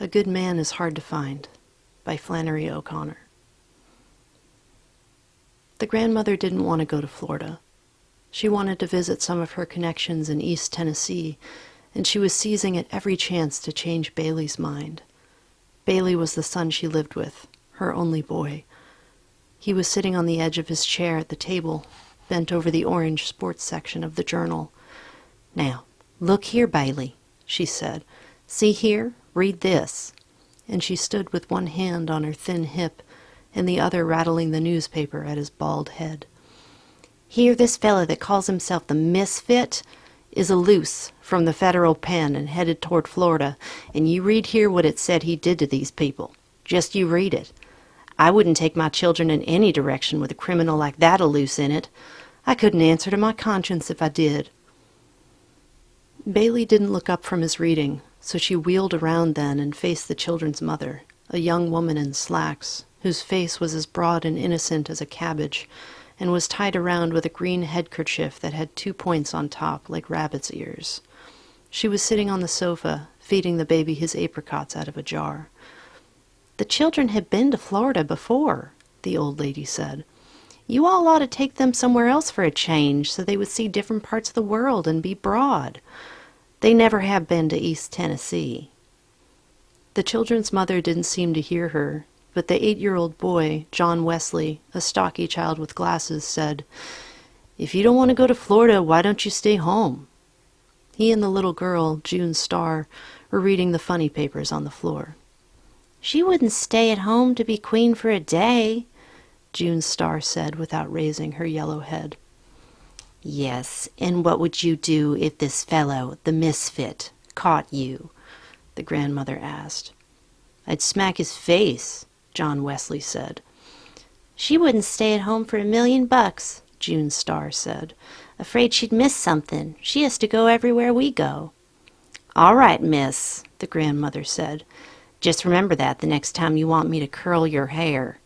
A Good Man is Hard to Find by Flannery O'Connor. The grandmother didn't want to go to Florida. She wanted to visit some of her connections in East Tennessee, and she was seizing at every chance to change Bailey's mind. Bailey was the son she lived with, her only boy. He was sitting on the edge of his chair at the table, bent over the orange sports section of the journal. "Now, look here, Bailey," she said. "See here? Read this." And she stood with one hand on her thin hip and the other rattling the newspaper at his bald head. "Here, this fella that calls himself the Misfit is a loose from the federal pen and headed toward Florida, and you read here what it said he did to these people. Just you read it. I wouldn't take my children in any direction with a criminal like that a loose in it. I couldn't answer to my conscience if I did." Bailey didn't look up from his reading, so she wheeled around then and faced the children's mother, a young woman in slacks, whose face was as broad and innocent as a cabbage, and was tied around with a green headkerchief that had 2 points on top like rabbit's ears. She was sitting on the sofa, feeding the baby his apricots out of a jar. "The children had been to Florida before," the old lady said. "You all ought to take them somewhere else for a change so they would see different parts of the world and be broad. They never have been to East Tennessee." The children's mother didn't seem to hear her, but the 8-year-old boy, John Wesley, a stocky child with glasses, said, "If you don't want to go to Florida, why don't you stay home?" He and the little girl, June Starr, were reading the funny papers on the floor. "She wouldn't stay at home to be queen for a day," June Starr said without raising her yellow head. "Yes, and what would you do if this fellow, the Misfit, caught you?" the grandmother asked. "I'd smack his face," John Wesley said. "She wouldn't stay at home for $1,000,000, June Starr said. "Afraid she'd miss something. She has to go everywhere we go." "All right, miss," the grandmother said. "Just remember that the next time you want me to curl your hair."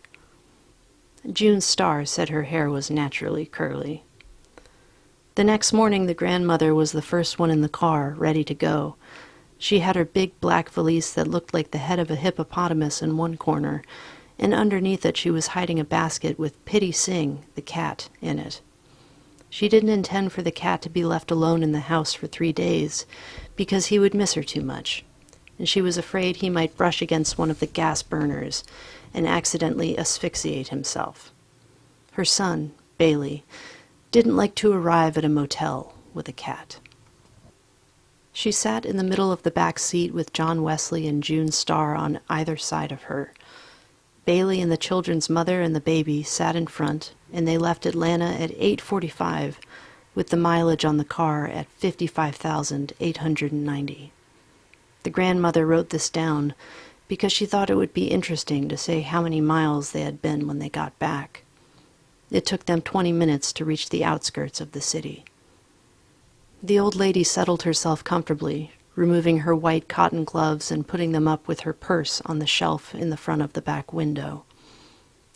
June Starr said her hair was naturally curly. The next morning the grandmother was the first one in the car, ready to go. She had her big black valise that looked like the head of a hippopotamus in one corner, and underneath it she was hiding a basket with Pitty Sing, the cat, in it. She didn't intend for the cat to be left alone in the house for 3 days, because he would miss her too much, and she was afraid he might brush against one of the gas burners and accidentally asphyxiate himself. Her son, Bailey, didn't like to arrive at a motel with a cat. She sat in the middle of the back seat with John Wesley and June Starr on either side of her. Bailey and the children's mother and the baby sat in front, and they left Atlanta at 8:45, with the mileage on the car at 55,890. The grandmother wrote this down because she thought it would be interesting to say how many miles they had been when they got back. It took them 20 minutes to reach the outskirts of the city. The old lady settled herself comfortably, removing her white cotton gloves and putting them up with her purse on the shelf in the front of the back window.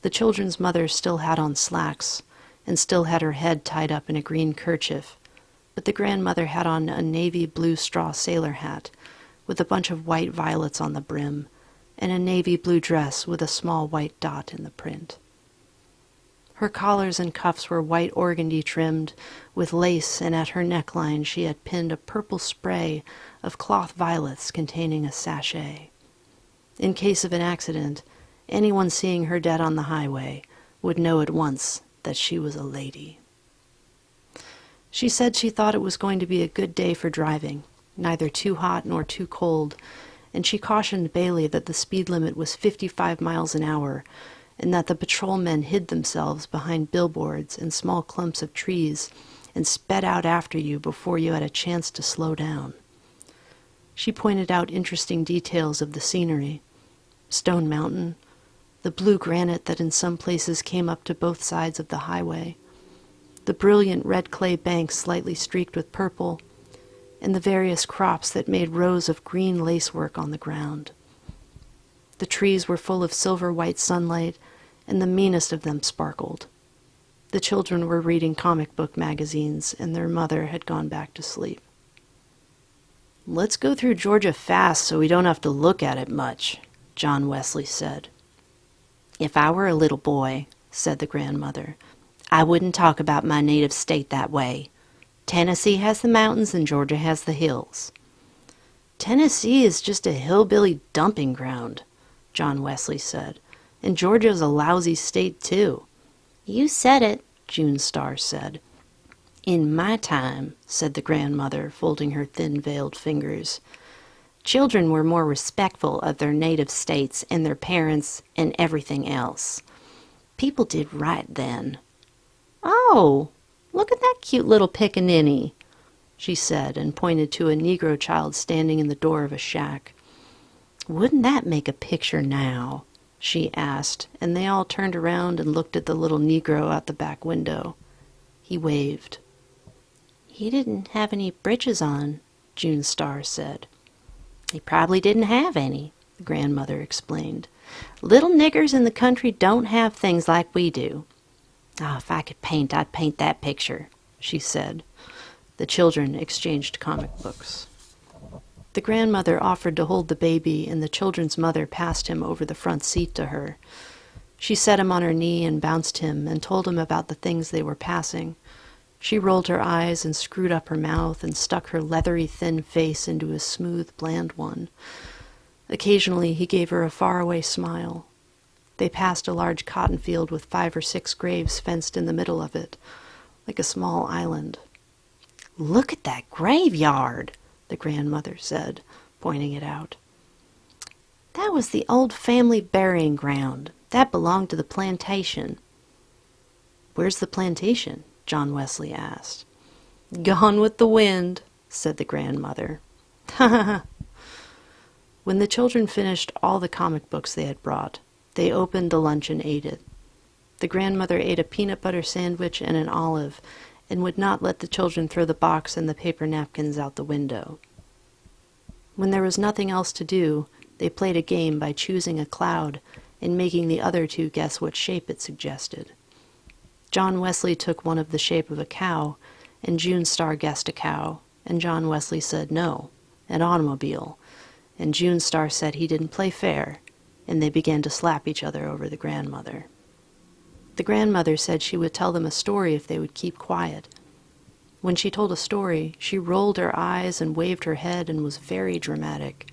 The children's mother still had on slacks and still had her head tied up in a green kerchief, but the grandmother had on a navy blue straw sailor hat with a bunch of white violets on the brim and a navy blue dress with a small white dot in the print. Her collars and cuffs were white organdy trimmed with lace, and at her neckline she had pinned a purple spray of cloth violets containing a sachet. In case of an accident, anyone seeing her dead on the highway would know at once that she was a lady. She said she thought it was going to be a good day for driving, neither too hot nor too cold, and she cautioned Bailey that the speed limit was 55 miles an hour, and that the patrolmen hid themselves behind billboards and small clumps of trees and sped out after you before you had a chance to slow down. She pointed out interesting details of the scenery: Stone Mountain, the blue granite that in some places came up to both sides of the highway, the brilliant red clay banks slightly streaked with purple, and the various crops that made rows of green lacework on the ground. The trees were full of silver-white sunlight, and the meanest of them sparkled. The children were reading comic book magazines, and their mother had gone back to sleep. "Let's go through Georgia fast so we don't have to look at it much," John Wesley said. "If I were a little boy," said the grandmother, "I wouldn't talk about my native state that way. Tennessee has the mountains and Georgia has the hills." "Tennessee is just a hillbilly dumping ground," John Wesley said, "and Georgia's a lousy state, too." "You said it," June Star said. "In my time," said the grandmother, folding her thin veiled fingers, "children were more respectful of their native states and their parents and everything else. People did right then." "Oh, look at that cute little pickaninny," she said, and pointed to a Negro child standing in the door of a shack. "Wouldn't that make a picture now?" she asked, and they all turned around and looked at the little Negro out the back window. He waved. "He didn't have any breeches on," June Star said. "He probably didn't have any," the grandmother explained. "Little niggers in the country don't have things like we do. Oh, if I could paint, I'd paint that picture," she said. The children exchanged comic books. The grandmother offered to hold the baby, and the children's mother passed him over the front seat to her. She set him on her knee and bounced him and told him about the things they were passing. She rolled her eyes and screwed up her mouth and stuck her leathery thin face into his smooth, bland one. Occasionally he gave her a faraway smile. They passed a large cotton field with 5 or 6 graves fenced in the middle of it, like a small island. "Look at that graveyard," the grandmother said, pointing it out. "That was the old family burying ground. That belonged to the plantation." "Where's the plantation?" John Wesley asked. "Gone with the wind," said the grandmother. "Ha ha ha." When the children finished all the comic books they had brought, they opened the lunch and ate it. The grandmother ate a peanut butter sandwich and an olive, and would not let the children throw the box and the paper napkins out the window. When there was nothing else to do, they played a game by choosing a cloud and making the other two guess what shape it suggested. John Wesley took one of the shape of a cow, and June Star guessed a cow, and John Wesley said no, an automobile, and June Star said he didn't play fair, and they began to slap each other over the grandmother. The grandmother said she would tell them a story if they would keep quiet. When she told a story, she rolled her eyes and waved her head and was very dramatic.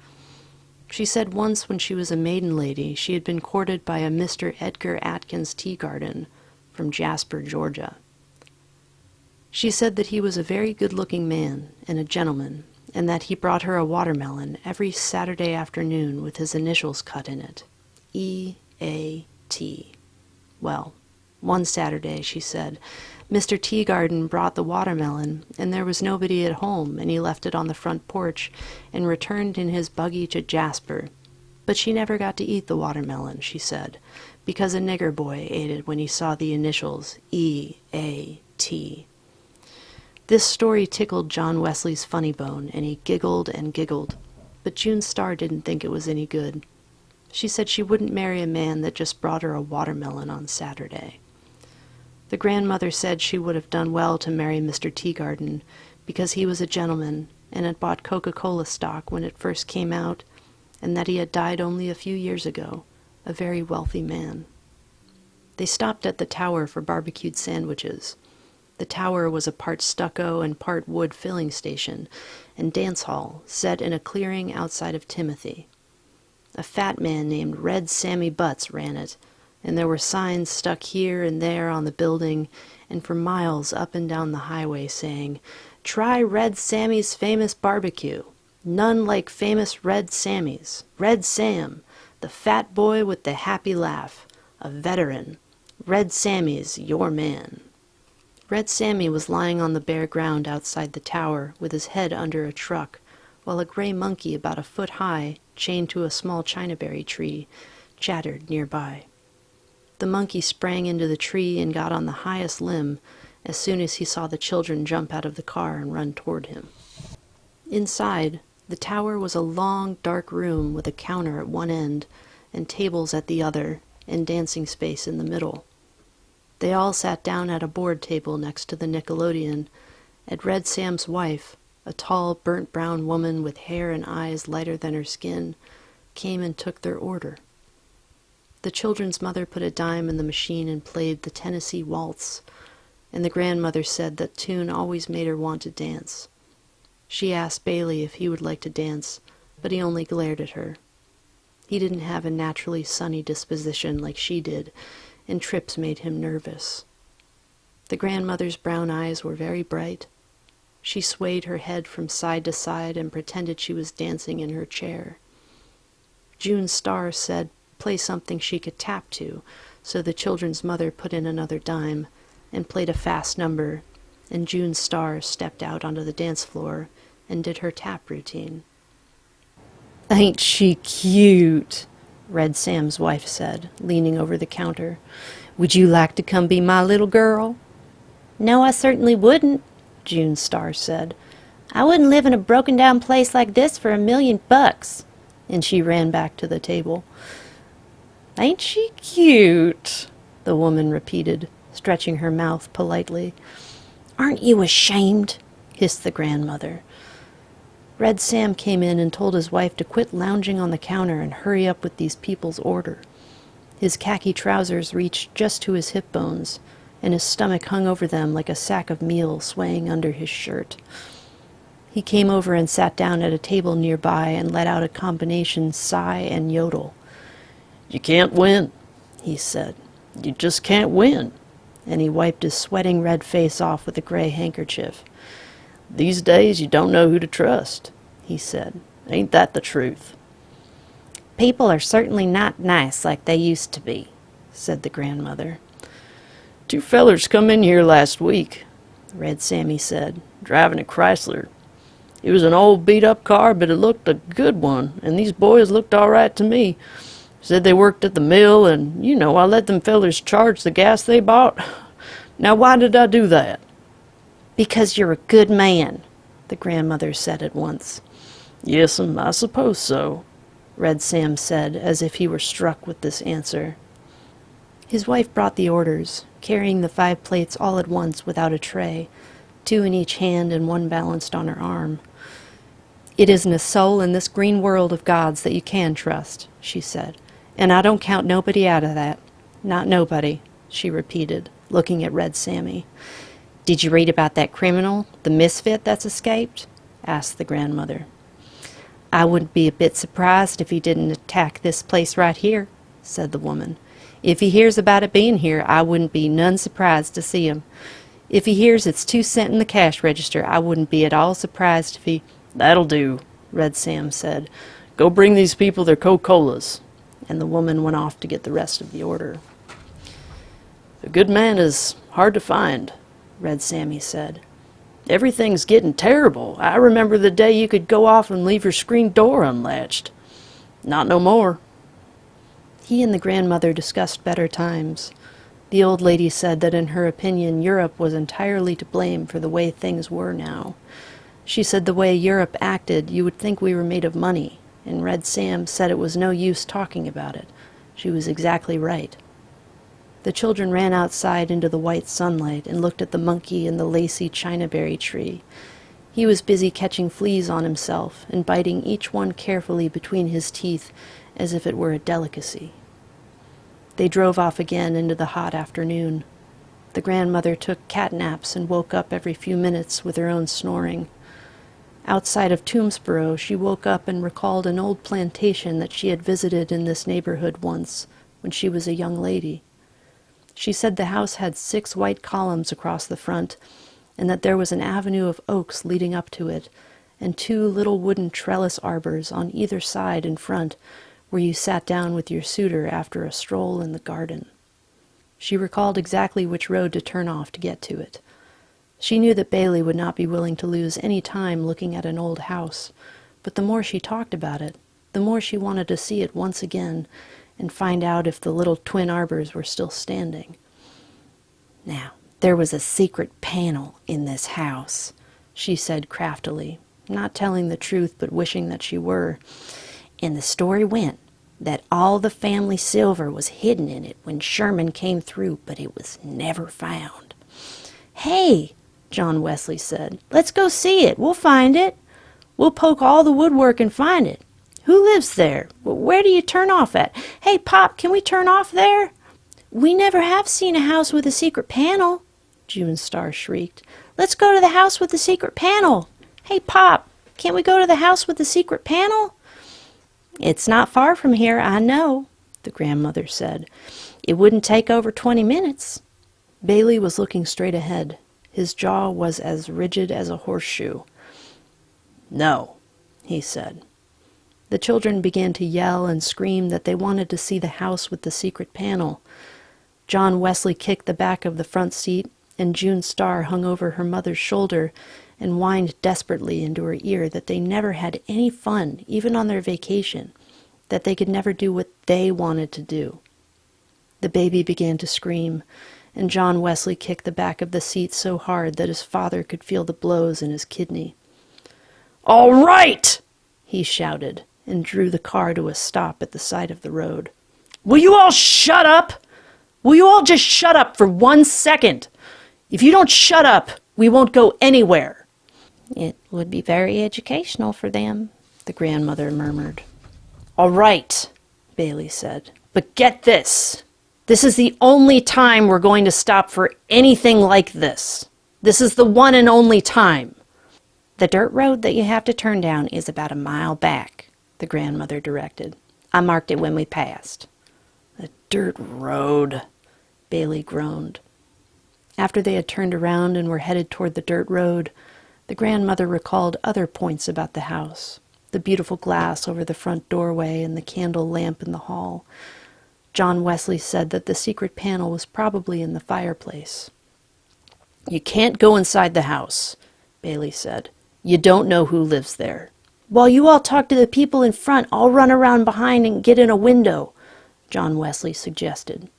She said once when she was a maiden lady, she had been courted by a Mr. Edgar Atkins Teagarden from Jasper, Georgia. She said that he was a very good-looking man and a gentleman, and that he brought her a watermelon every Saturday afternoon with his initials cut in it, E.A.T. Well, one Saturday, she said, Mr. Teagarden brought the watermelon, and there was nobody at home, and he left it on the front porch and returned in his buggy to Jasper. But she never got to eat the watermelon, she said, because a nigger boy ate it when he saw the initials E.A.T. This story tickled John Wesley's funny bone, and he giggled and giggled, but June Star didn't think it was any good. She said she wouldn't marry a man that just brought her a watermelon on Saturday. The grandmother said she would have done well to marry Mr. Teagarden because he was a gentleman and had bought Coca-Cola stock when it first came out, and that he had died only a few years ago, a very wealthy man. They stopped at the tower for barbecued sandwiches. The tower was a part stucco and part wood filling station and dance hall set in a clearing outside of Timothy. A fat man named Red Sammy Butts ran it, and there were signs stuck here and there on the building and for miles up and down the highway saying, "Try Red Sammy's famous barbecue. None like famous Red Sammy's. Red Sam, the fat boy with the happy laugh, a veteran. Red Sammy's your man." Red Sammy was lying on the bare ground outside the tower with his head under a truck, while a gray monkey about a foot high, chained to a small chinaberry tree, chattered nearby. The monkey sprang into the tree and got on the highest limb as soon as he saw the children jump out of the car and run toward him. Inside, the tower was a long, dark room with a counter at one end and tables at the other and dancing space in the middle. They all sat down at a board table next to the Nickelodeon, and Red Sam's wife, a tall, burnt-brown woman with hair and eyes lighter than her skin, came and took their order. The children's mother put a dime in the machine and played the Tennessee Waltz, and the grandmother said that tune always made her want to dance. She asked Bailey if he would like to dance, but he only glared at her. He didn't have a naturally sunny disposition like she did, and trips made him nervous. The grandmother's brown eyes were very bright. She swayed her head from side to side and pretended she was dancing in her chair. June Starr said, play something she could tap to, so the children's mother put in another dime and played a fast number, and June Starr stepped out onto the dance floor and did her tap routine. "Ain't she cute?" Red Sam's wife said, leaning over the counter. "Would you like to come be my little girl?" "No, I certainly wouldn't," June Starr said. "I wouldn't live in a broken-down place like this for $1,000,000. And she ran back to the table. "Ain't she cute?" the woman repeated, stretching her mouth politely. "Aren't you ashamed?" hissed the grandmother. Red Sam came in and told his wife to quit lounging on the counter and hurry up with these people's order. His khaki trousers reached just to his hip bones, and his stomach hung over them like a sack of meal swaying under his shirt. He came over and sat down at a table nearby and let out a combination sigh and yodel. "You can't win," he said. "You just can't win." And he wiped his sweating red face off with a gray handkerchief. "These days you don't know who to trust," he said. "Ain't that the truth?" "People are certainly not nice like they used to be," said the grandmother. "Two fellers come in here last week," Red Sammy said, "driving a Chrysler. It was an old beat-up car, but it looked a good one, and these boys looked all right to me. Said they worked at the mill, and, I let them fellers charge the gas they bought. Now, why did I do that?" "Because you're a good man," the grandmother said at once. "Yes'm, I suppose so," Red Sam said, as if he were struck with this answer. His wife brought the orders, carrying the 5 plates all at once without a tray, 2 in each hand and 1 balanced on her arm. "It isn't a soul in this green world of God's that you can trust," she said, "and I don't count nobody out of that. Not nobody," she repeated, looking at Red Sammy. "Did you read about that criminal, the Misfit that's escaped?" asked the grandmother. "I wouldn't be a bit surprised if he didn't attack this place right here," said the woman. "If he hears about it being here, I wouldn't be none surprised to see him. If he hears it's 2 cents in the cash register, I wouldn't be at all surprised if he—" "That'll do," Red Sam said. "Go bring these people their Coca-Colas." And the woman went off to get the rest of the order. "A good man is hard to find," Red Sammy said. "Everything's getting terrible. I remember the day you could go off and leave your screen door unlatched. Not no more." He and the grandmother discussed better times. The old lady said that in her opinion Europe was entirely to blame for the way things were now. She said the way Europe acted, you would think we were made of money, and Red Sam said it was no use talking about it. She was exactly right. The children ran outside into the white sunlight and looked at the monkey in the lacy chinaberry tree. He was busy catching fleas on himself and biting each one carefully between his teeth as if it were a delicacy. They drove off again into the hot afternoon. The grandmother took cat naps and woke up every few minutes with her own snoring. Outside of Toomsboro, she woke up and recalled an old plantation that she had visited in this neighborhood once, when she was a young lady. She said the house had 6 white columns across the front, and that there was an avenue of oaks leading up to it, and 2 little wooden trellis arbors on either side in front, where you sat down with your suitor after a stroll in the garden. She recalled exactly which road to turn off to get to it. She knew that Bailey would not be willing to lose any time looking at an old house, but the more she talked about it, the more she wanted to see it once again and find out if the little twin arbors were still standing. "Now, there was a secret panel in this house," she said craftily, not telling the truth but wishing that she were. "And the story went that all the family silver was hidden in it when Sherman came through, but it was never found." "Hey, John Wesley said. "Let's go see it. We'll find it. We'll poke all the woodwork and find it. Who lives there? Where do you turn off at? Hey, Pop, can we turn off there?" "We never have seen a house with a secret panel," June Star shrieked. "Let's go to the house with the secret panel. Hey, Pop, can't we go to the house with the secret panel?" "It's not far from here, I know," the grandmother said. "It wouldn't take over 20 minutes. Bailey was looking straight ahead. His jaw was as rigid as a horseshoe. "No," he said. The children began to yell and scream that they wanted to see the house with the secret panel. John Wesley kicked the back of the front seat, and June Star hung over her mother's shoulder and whined desperately into her ear that they never had any fun, even on their vacation, that they could never do what they wanted to do. The baby began to scream, and John Wesley kicked the back of the seat so hard that his father could feel the blows in his kidney. "All right!" he shouted, and drew the car to a stop at the side of the road. "Will you all shut up? Will you all just shut up for 1 second? If you don't shut up, we won't go anywhere." "It would be very educational for them," the grandmother murmured. "All right," Bailey said. "But get this. This is the only time we're going to stop for anything like this. This is the one and only time." "The dirt road that you have to turn down is about a mile back," the grandmother directed. "I marked it when we passed." "The dirt road," Bailey groaned. After they had turned around and were headed toward the dirt road, the grandmother recalled other points about the house, the beautiful glass over the front doorway and the candle lamp in the hall. John Wesley said that the secret panel was probably in the fireplace. "You can't go inside the house," Bailey said. "You don't know who lives there." "While you all talk to the people in front, I'll run around behind and get in a window," John Wesley suggested.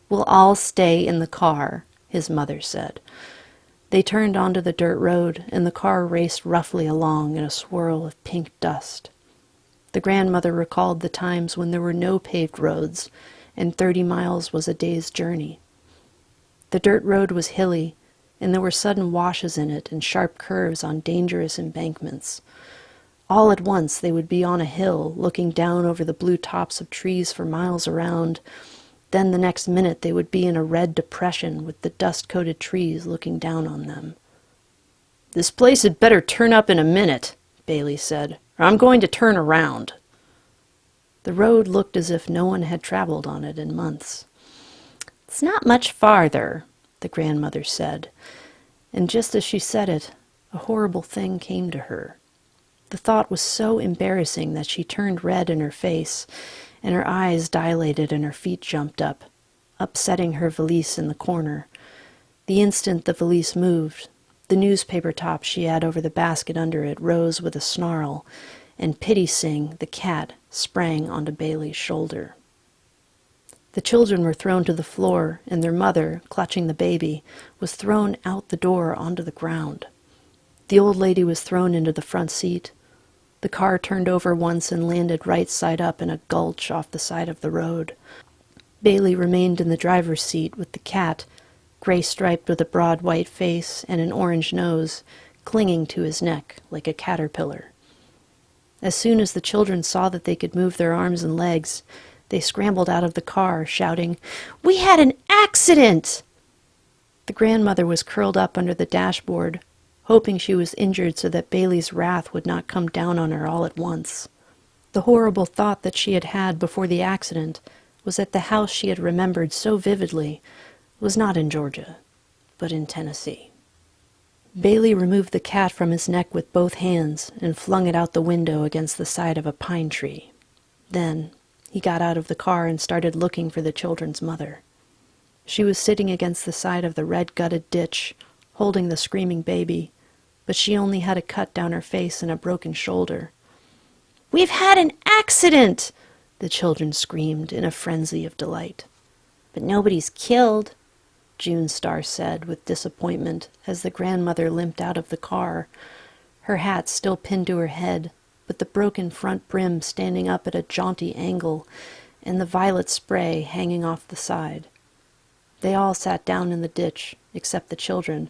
"We'll all stay in the car," his mother said. They turned onto the dirt road, and the car raced roughly along in a swirl of pink dust. The grandmother recalled the times when there were no paved roads, and 30 miles was a day's journey. The dirt road was hilly, and there were sudden washes in it and sharp curves on dangerous embankments. All at once they would be on a hill, looking down over the blue tops of trees for miles around. Then the next minute they would be in a red depression with the dust-coated trees looking down on them. "This place had better turn up in a minute," Bailey said, "or I'm going to turn around." The road looked as if no one had traveled on it in months. "It's not much farther," the grandmother said, and just as she said it, a horrible thing came to her. The thought was so embarrassing that she turned red in her face, and her eyes dilated and her feet jumped up, upsetting her valise in the corner. The instant the valise moved, the newspaper top she had over the basket under it rose with a snarl, and Pity Sing, the cat, sprang onto Bailey's shoulder. The children were thrown to the floor, and their mother, clutching the baby, was thrown out the door onto the ground. The old lady was thrown into the front seat. The car turned over once and landed right side up in a gulch off the side of the road. Bailey remained in the driver's seat with the cat, gray-striped with a broad white face and an orange nose, clinging to his neck like a caterpillar. As soon as the children saw that they could move their arms and legs, they scrambled out of the car, shouting, "We had an accident!" The grandmother was curled up under the dashboard, hoping she was injured so that Bailey's wrath would not come down on her all at once. The horrible thought that she had had before the accident was that the house she had remembered so vividly was not in Georgia, but in Tennessee. Bailey removed the cat from his neck with both hands and flung it out the window against the side of a pine tree. Then he got out of the car and started looking for the children's mother. She was sitting against the side of the red-gutted ditch, holding the screaming baby, but she only had a cut down her face and a broken shoulder. "We've had an accident!" the children screamed in a frenzy of delight. "But nobody's killed," June Star said with disappointment as the grandmother limped out of the car, her hat still pinned to her head, but the broken front brim standing up at a jaunty angle and the violet spray hanging off the side. They all sat down in the ditch, except the children,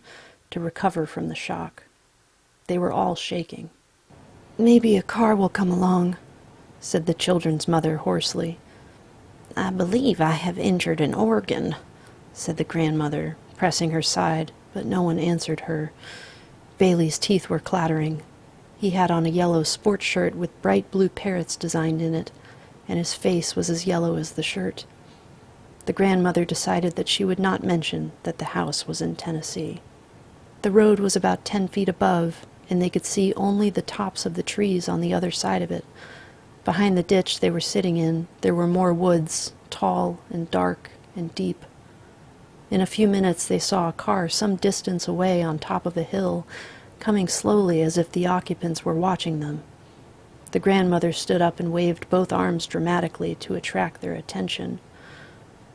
to recover from the shock. They were all shaking. "Maybe a car will come along," said the children's mother hoarsely. "I believe I have injured an organ," said the grandmother, pressing her side, but no one answered her. Bailey's teeth were clattering. He had on a yellow sports shirt with bright blue parrots designed in it, and his face was as yellow as the shirt. The grandmother decided that she would not mention that the house was in Tennessee. The road was about 10 feet above, and they could see only the tops of the trees on the other side of it. Behind the ditch they were sitting in, there were more woods, tall and dark and deep. In a few minutes they saw a car some distance away on top of a hill, coming slowly as if the occupants were watching them. The grandmother stood up and waved both arms dramatically to attract their attention.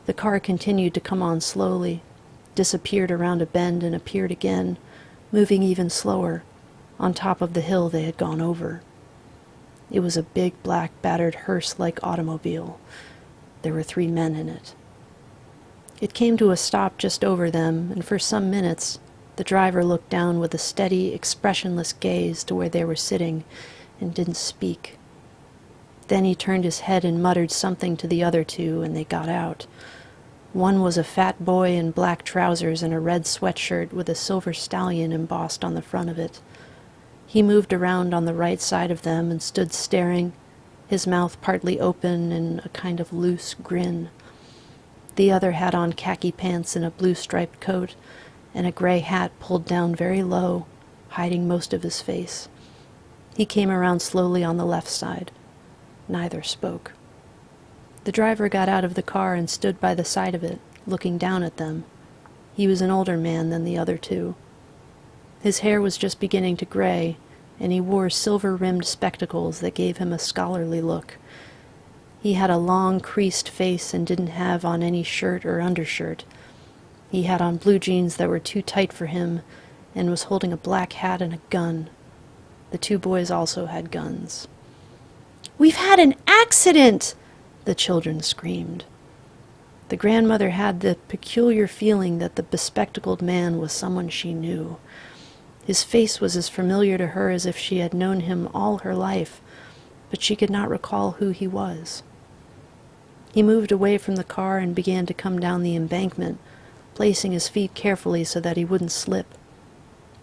The car continued to come on slowly, disappeared around a bend and appeared again, moving even slower, on top of the hill they had gone over. It was a big, black, battered hearse-like automobile. There were 3 men in it. It came to a stop just over them, and for some minutes the driver looked down with a steady, expressionless gaze to where they were sitting and didn't speak. Then he turned his head and muttered something to the other two, and they got out. One was a fat boy in black trousers and a red sweatshirt with a silver stallion embossed on the front of it. He moved around on the right side of them and stood staring, his mouth partly open in a kind of loose grin. The other had on khaki pants and a blue-striped coat, and a gray hat pulled down very low, hiding most of his face. He came around slowly on the left side. Neither spoke. The driver got out of the car and stood by the side of it, looking down at them. He was an older man than the other two. His hair was just beginning to gray, and he wore silver-rimmed spectacles that gave him a scholarly look. He had a long, creased face and didn't have on any shirt or undershirt. He had on blue jeans that were too tight for him, and was holding a black hat and a gun. The 2 boys also had guns. "We've had an accident!" the children screamed. The grandmother had the peculiar feeling that the bespectacled man was someone she knew. His face was as familiar to her as if she had known him all her life, but she could not recall who he was. He moved away from the car and began to come down the embankment, placing his feet carefully so that he wouldn't slip.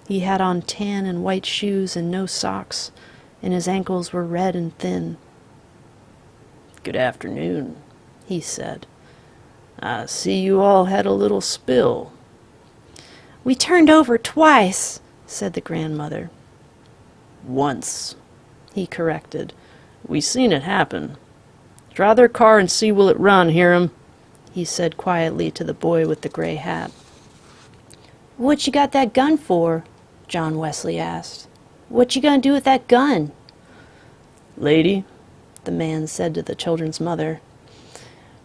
He had on tan and white shoes and no socks, and his ankles were red and thin. "Good afternoon," he said. "I see you all had a little spill." "We turned over twice," said the grandmother. "Once," he corrected. "We seen it happen. Try their car and see will it run, Hiram," he said quietly to the boy with the gray hat. "What you got that gun for?" John Wesley asked. "What you gonna do with that gun?" "Lady," the man said to the children's mother,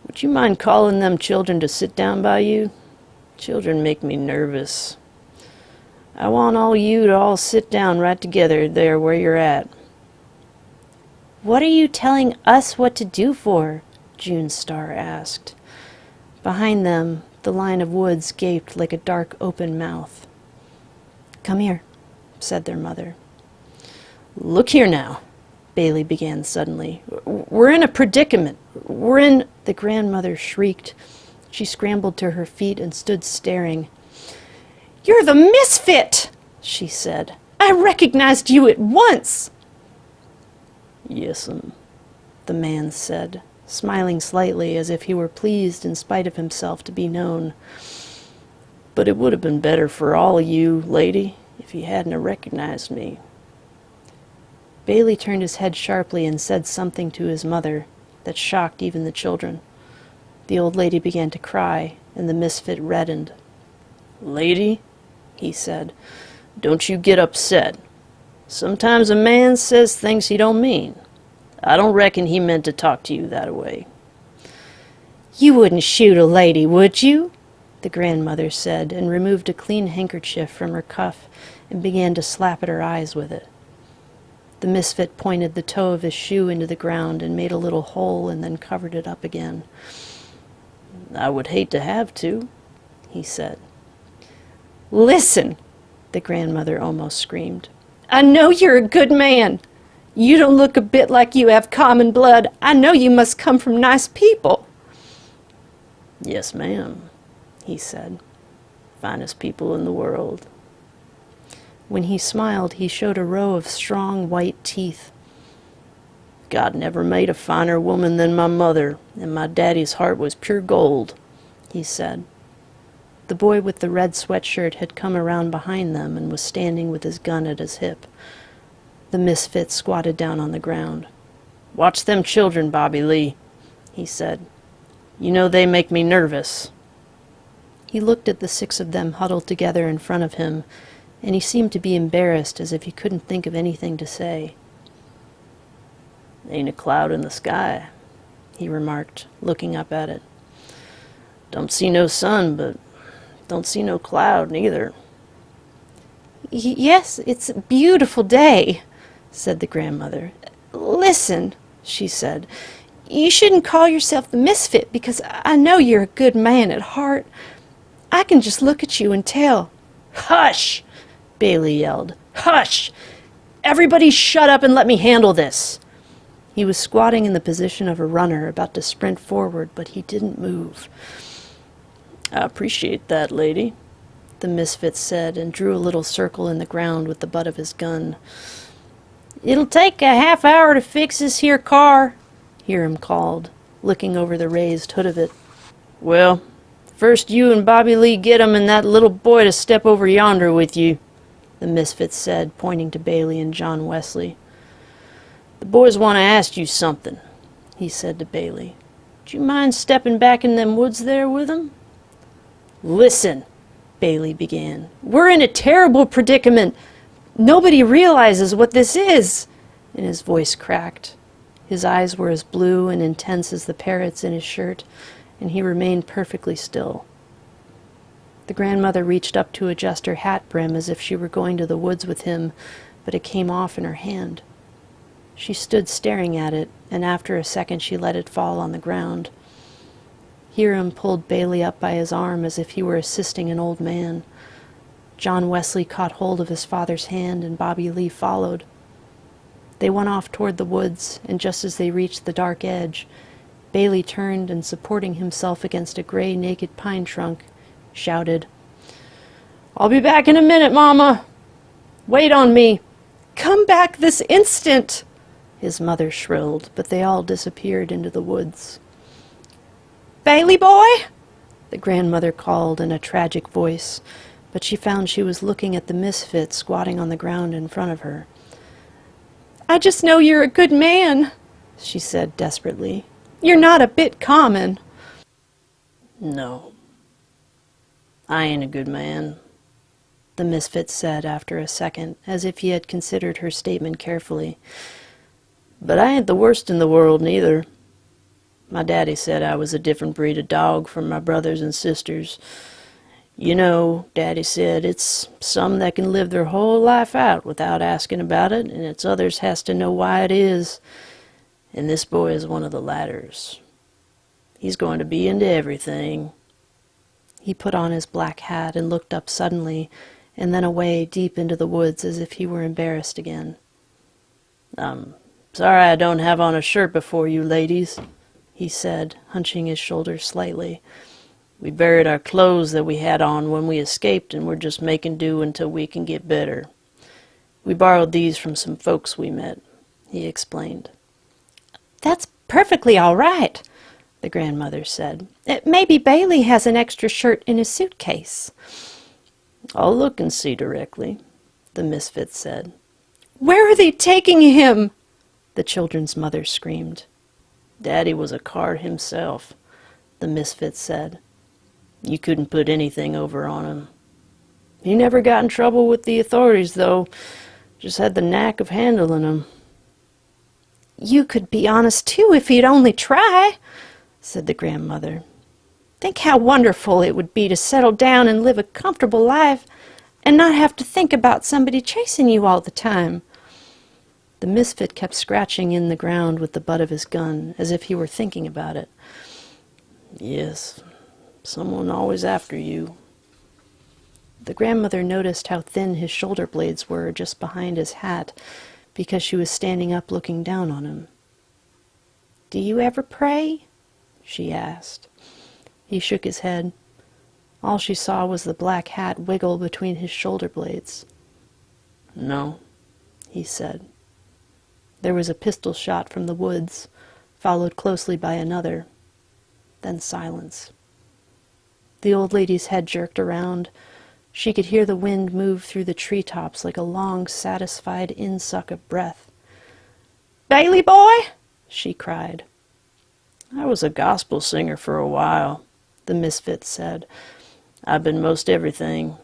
"would you mind calling them children to sit down by you? Children make me nervous. I want all you to all sit down right together there where you're at." "What are you telling us what to do for?" June Starr asked. Behind them, the line of woods gaped like a dark open mouth. "Come here," said their mother. "Look here now," Bailey began suddenly. "We're in a predicament. We're in—" The grandmother shrieked. She scrambled to her feet and stood staring. "You're the Misfit!" she said. "I recognized you at once!" "Yes'm," the man said, smiling slightly as if he were pleased in spite of himself to be known. "But it would have been better for all of you, lady, if you hadn't recognized me." Bailey turned his head sharply and said something to his mother that shocked even the children. The old lady began to cry, and the Misfit reddened. "Lady," he said, "don't you get upset. Sometimes a man says things he don't mean. I don't reckon he meant to talk to you that way." "You wouldn't shoot a lady, would you?" the grandmother said, and removed a clean handkerchief from her cuff and began to slap at her eyes with it. The Misfit pointed the toe of his shoe into the ground and made a little hole and then covered it up again. "I would hate to have to," he said. "Listen," the grandmother almost screamed. "I know you're a good man. You don't look a bit like you have common blood. I know you must come from nice people." "Yes, ma'am," he said. "Finest people in the world." When he smiled, he showed a row of strong white teeth. "God never made a finer woman than my mother, and my daddy's heart was pure gold," he said. The boy with the red sweatshirt had come around behind them and was standing with his gun at his hip. The misfit squatted down on the ground. "Watch them children, Bobby Lee," he said. "You know they make me nervous." He looked at the 6 of them huddled together in front of him, and he seemed to be embarrassed, as if he couldn't think of anything to say. "Ain't a cloud in the sky," he remarked, looking up at it. "Don't see no sun, but don't see no cloud neither." "Yes, it's a beautiful day," said the grandmother. "Listen," she said, "you shouldn't call yourself the misfit, because I know you're a good man at heart. I can just look at you and tell." "Hush!" Bailey yelled. "Hush! Everybody shut up and let me handle this." He was squatting in the position of a runner, about to sprint forward, but he didn't move. "I appreciate that, lady," the misfit said, and drew a little circle in the ground with the butt of his gun. "It'll take a half hour to fix this here car," Hiram called, looking over the raised hood of it. "Well, first you and Bobby Lee get 'em and that little boy to step over yonder with you," the misfit said, pointing to Bailey and John Wesley. "The boys want to ask you something," he said to Bailey. "Do you mind stepping back in them woods there with 'em?" "Listen," Bailey began. "We're in a terrible predicament. Nobody realizes what this is." And his voice cracked. His eyes were as blue and intense as the parrots in his shirt, and he remained perfectly still. The grandmother reached up to adjust her hat brim as if she were going to the woods with him, but it came off in her hand. She stood staring at it, and after a second she let it fall on the ground. Hiram pulled Bailey up by his arm as if he were assisting an old man. John Wesley caught hold of his father's hand, and Bobby Lee followed. They went off toward the woods, and just as they reached the dark edge, Bailey turned and, supporting himself against a gray, naked pine trunk, shouted, "I'll be back in a minute, Mama. Wait on me." "Come back this instant," his mother shrilled, but they all disappeared into the woods. "Bailey boy," the grandmother called in a tragic voice, but she found she was looking at the misfit squatting on the ground in front of her. "I just know you're a good man," she said desperately. "You're not a bit common." "No, I ain't a good man," the misfit said after a second, as if he had considered her statement carefully. "But I ain't the worst in the world, neither. My daddy said I was a different breed of dog from my brothers and sisters. You know, Daddy said, it's some that can live their whole life out without asking about it, and it's others has to know why it is. And this boy is one of the latters. He's going to be into everything." He put on his black hat and looked up suddenly, and then away deep into the woods as if he were embarrassed again. "I'm sorry I don't have on a shirt before you ladies," he said, hunching his shoulders slightly. "We buried our clothes that we had on when we escaped, and we're just making do until we can get better. We borrowed these from some folks we met," he explained. "That's perfectly all right," the grandmother said. "Maybe Bailey has an extra shirt in his suitcase." "I'll look and see directly," the misfit said. "Where are they taking him?" the children's mother screamed. "Daddy was a card himself," the misfit said. "You couldn't put anything over on him. He never got in trouble with the authorities, though. Just had the knack of handling 'em." "You could be honest, too, if you'd only try," said the grandmother. "Think how wonderful it would be to settle down and live a comfortable life and not have to think about somebody chasing you all the time." The misfit kept scratching in the ground with the butt of his gun, as if he were thinking about it. "Yes, someone always after you." The grandmother noticed how thin his shoulder blades were just behind his hat, because she was standing up looking down on him. "Do you ever pray?" she asked. He shook his head. All she saw was the black hat wiggle between his shoulder blades. "No," he said. There was a pistol shot from the woods, followed closely by another, then silence. The old lady's head jerked around. She could hear the wind move through the treetops like a long, satisfied insuck of breath. "Bailey boy!" she cried. "I was a gospel singer for a while," the Misfit said. "I've been most everything.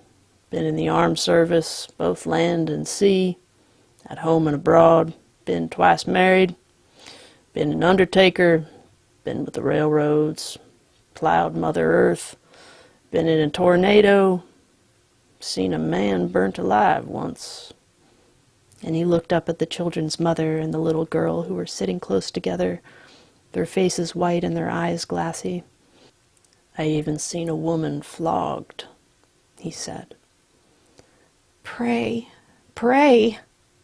Been in the armed service, both land and sea, at home and abroad, been twice married, been an undertaker, been with the railroads, plowed Mother Earth, been in a tornado, seen a man burnt alive once." And he looked up at the children's mother and the little girl who were sitting close together, their faces white and their eyes glassy. "I even seen a woman flogged," he said. "Pray, pray,"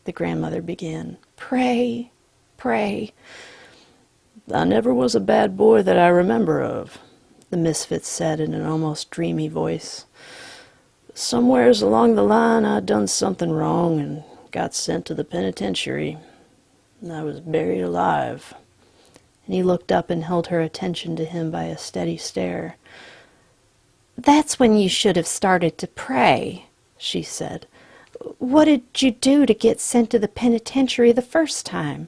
the grandmother began. "Pray, pray." "I never was a bad boy that I remember of," the Misfit said in an almost dreamy voice. "Somewheres along the line I done something wrong and got sent to the penitentiary. I was buried alive." And he looked up and held her attention to him by a steady stare. "That's when you should have started to pray," she said. "What did you do to get sent to the penitentiary the first time?"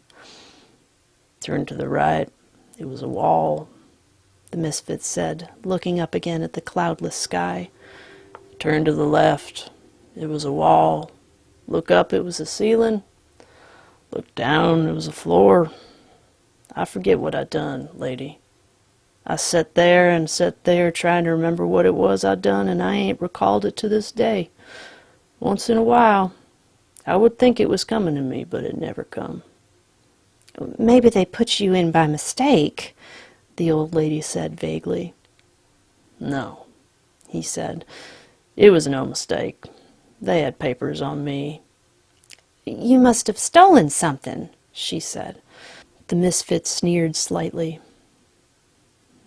"Turned to the right. It was a wall," the Misfit said, looking up again at the cloudless sky. "Turned to the left. It was a wall. Look up, it was a ceiling. Look down, it was a floor. I forget what I done, lady. I sat there trying to remember what it was I done, and I ain't recalled it to this day. Once in a while, I would think it was coming to me, but it never come." "Maybe they put you in by mistake," the old lady said vaguely. "No," he said. "It was no mistake. They had papers on me." "You must have stolen something," she said. The Misfit sneered slightly.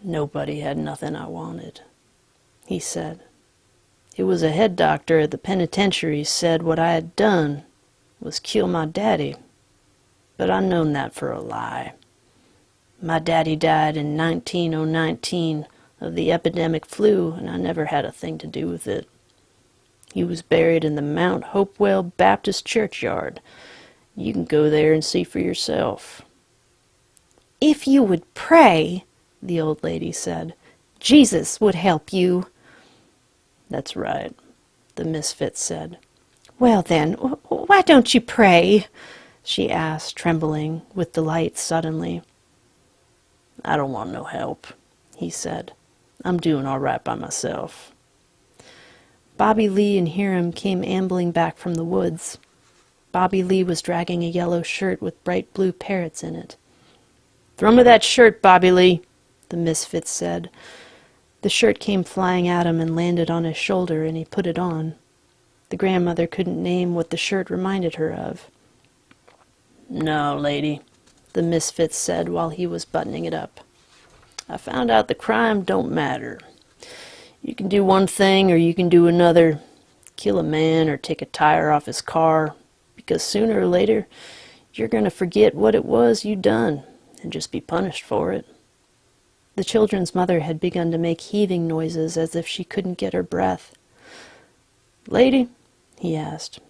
"Nobody had nothing I wanted," he said. "It was a head doctor at the penitentiary said what I had done was kill my daddy. But I known that for a lie. My daddy died in 1919 of the epidemic flu, and I never had a thing to do with it. He was buried in the Mount Hopewell Baptist churchyard. You can go there and see for yourself." "If you would pray," the old lady said, "Jesus would help you." "That's right," the Misfit said. "Well then, why don't you pray?" she asked, trembling with delight suddenly. "I don't want no help," he said. "I'm doing all right by myself." Bobby Lee and Hiram came ambling back from the woods. Bobby Lee was dragging a yellow shirt with bright blue parrots in it. "Throw me that shirt, Bobby Lee," the Misfit said. The shirt came flying at him and landed on his shoulder, and he put it on. The grandmother couldn't name what the shirt reminded her of. "No, lady," the Misfit said while he was buttoning it up. "I found out the crime don't matter. You can do one thing or you can do another, kill a man or take a tire off his car, because sooner or later you're going to forget what it was you done and just be punished for it." The children's mother had begun to make heaving noises as if she couldn't get her breath. "Lady," he asked,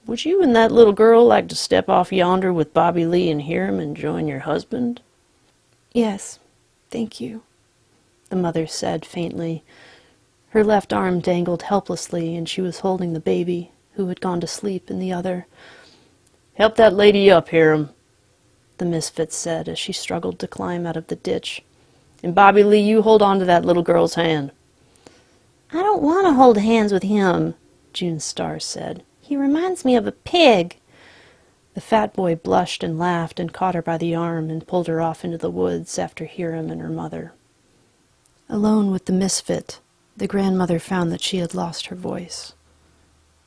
"would you and that little girl like to step off yonder with Bobby Lee and Hiram and join your husband?" "Yes, thank you," the mother said faintly. Her left arm dangled helplessly, and she was holding the baby, who had gone to sleep in the other. "Help that lady up, Hiram," the Misfit said as she struggled to climb out of the ditch. "And Bobby Lee, you hold on to that little girl's hand." "I don't want to hold hands with him," June Star said. "He reminds me of a pig." The fat boy blushed and laughed and caught her by the arm and pulled her off into the woods after Hiram and her mother. Alone with the Misfit, the grandmother found that she had lost her voice.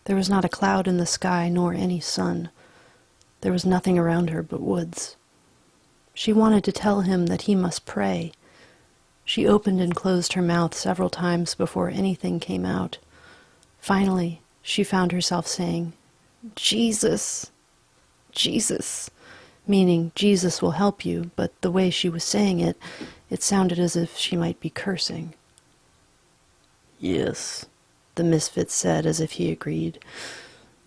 There was not a cloud in the sky nor any sun. There was nothing around her but woods. She wanted to tell him that he must pray. She opened and closed her mouth several times before anything came out. Finally, she found herself saying, "Jesus, Jesus," meaning Jesus will help you, but the way she was saying it, it sounded as if she might be cursing. "Yes," the Misfit said, as if he agreed.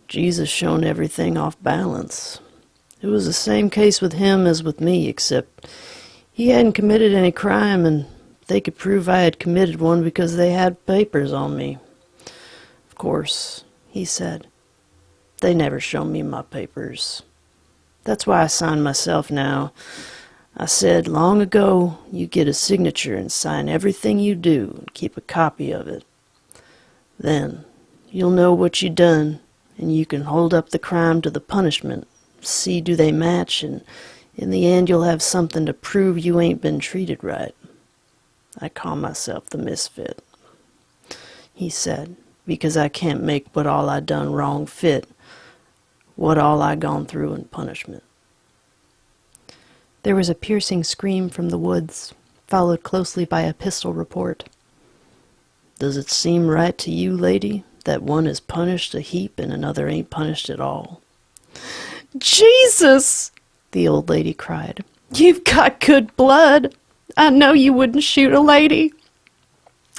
"Jesus shown everything off balance. It was the same case with him as with me, except he hadn't committed any crime, and they could prove I had committed one because they had papers on me. Of course," he said, "they never show me my papers. That's why I sign myself now. I said long ago, you get a signature and sign everything you do and keep a copy of it. Then you'll know what you done, and you can hold up the crime to the punishment, see do they match, and in the end you'll have something to prove you ain't been treated right. I call myself the Misfit," he said, "because I can't make what all I done wrong fit what all I gone through in punishment." There was a piercing scream from the woods, followed closely by a pistol report. "Does it seem right to you, lady, that one is punished a heap and another ain't punished at all?" "Jesus!" the old lady cried. "You've got good blood. I know you wouldn't shoot a lady.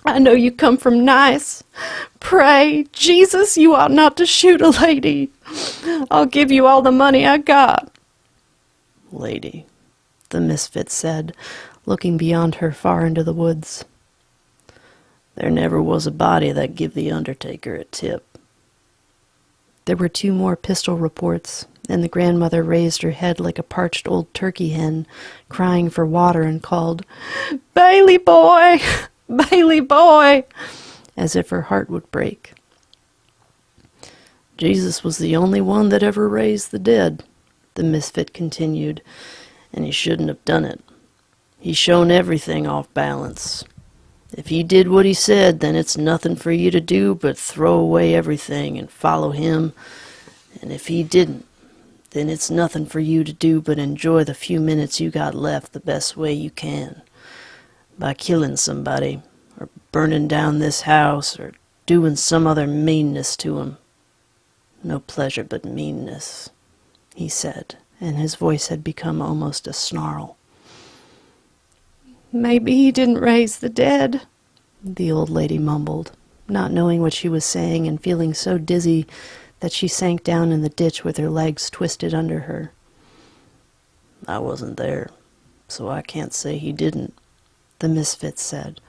I know you come from nice. Pray, Jesus, you ought not to shoot a lady. I'll give you all the money I got." "Lady," the Misfit said, looking beyond her far into the woods, "there never was a body that give the undertaker a tip." There were 2 more pistol reports, and the grandmother raised her head like a parched old turkey hen, crying for water, and called, "Bailey boy! Bailey boy!" as if her heart would break. "Jesus was the only one that ever raised the dead," the Misfit continued, "and he shouldn't have done it. He's shown everything off balance. If he did what he said, then it's nothing for you to do but throw away everything and follow him. And if he didn't, then it's nothing for you to do but enjoy the few minutes you got left the best way you can. By killing somebody, or burning down this house, or doing some other meanness to him. No pleasure but meanness," he said, and his voice had become almost a snarl. "Maybe he didn't raise the dead," the old lady mumbled, not knowing what she was saying and feeling so dizzy that she sank down in the ditch with her legs twisted under her. "I wasn't there, so I can't say he didn't," the Misfit said.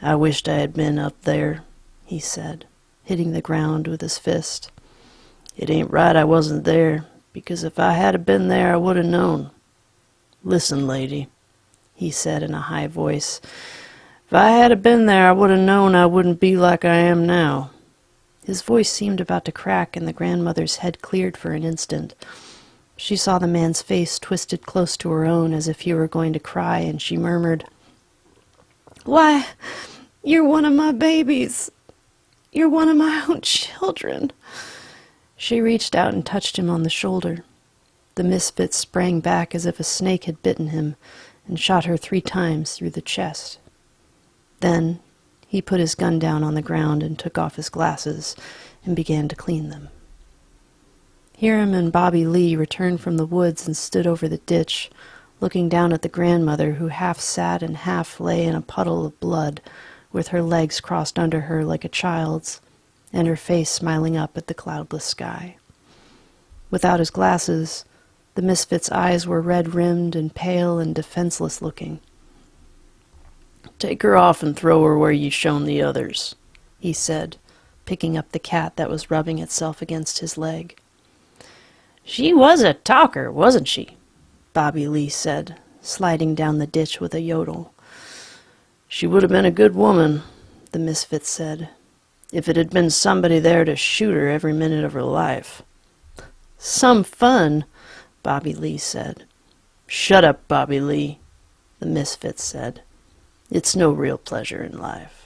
"I wished I had been up there," he said, hitting the ground with his fist. "It ain't right I wasn't there, because if I had been there I would have known. Listen, lady," he said in a high voice, "if I had been there I would have known I wouldn't be like I am now." His voice seemed about to crack, and the grandmother's head cleared for an instant. She saw the man's face twisted close to her own as if he were going to cry, and she murmured, "Why, you're one of my babies. You're one of my own children." She reached out and touched him on the shoulder. The Misfit sprang back as if a snake had bitten him and shot her 3 times through the chest. Then he put his gun down on the ground and took off his glasses and began to clean them. Hiram and Bobby Lee returned from the woods and stood over the ditch, looking down at the grandmother, who half sat and half lay in a puddle of blood, with her legs crossed under her like a child's, and her face smiling up at the cloudless sky. Without his glasses, the Misfit's eyes were red-rimmed and pale and defenseless-looking. "Take her off and throw her where you shown the others," he said, picking up the cat that was rubbing itself against his leg. "She was a talker, wasn't she?" Bobby Lee said, sliding down the ditch with a yodel. "She would have been a good woman," the Misfit said, "if it had been somebody there to shoot her every minute of her life." "Some fun," Bobby Lee said. "Shut up, Bobby Lee," the Misfit said. "It's no real pleasure in life."